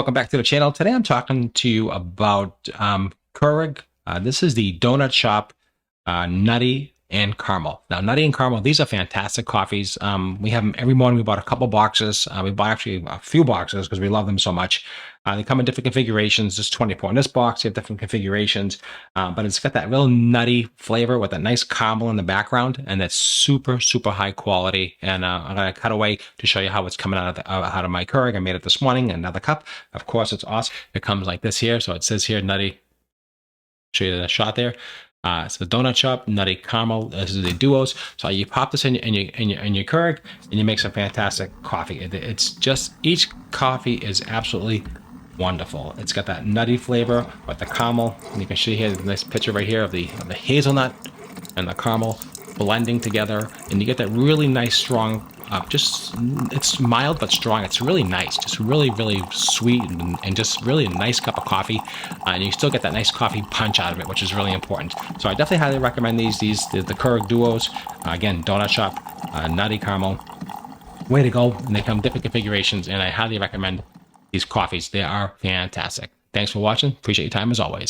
Welcome back to the channel. Today I'm talking to you about Keurig. This is the Donut Shop Nutty and Caramel. Now, Nutty and Caramel, these are fantastic coffees. We have them every morning. We bought a couple boxes. We bought actually a few boxes because we love them so much. They come in different configurations. There's 24 in this box. You have different configurations, but it's got that real nutty flavor with a nice caramel in the background, and that's super, super high quality. And I'm going to cut away to show you how it's coming out of my Keurig. I made it this morning. Another cup. Of course, it's awesome. It comes like this here. So it says here, Nutty. Show you the shot there. So Donut Shop, Nutty Caramel. This is the duos. So you pop this in your Keurig, and you make some fantastic coffee. It's just, each coffee is absolutely wonderful. It's got that nutty flavor with the caramel, and you can see here the nice picture right here of the hazelnut and the caramel blending together, and you get that really nice strong. It's mild but strong. It's really nice, just really, really sweet, and just really a nice cup of coffee. And you still get that nice coffee punch out of it, which is really important. So I definitely highly recommend these. The Keurig Duos. Again, Donut Shop, Nutty Caramel. Way to go. And they come in different configurations, and I highly recommend these coffees. They are fantastic. Thanks for watching. Appreciate your time as always.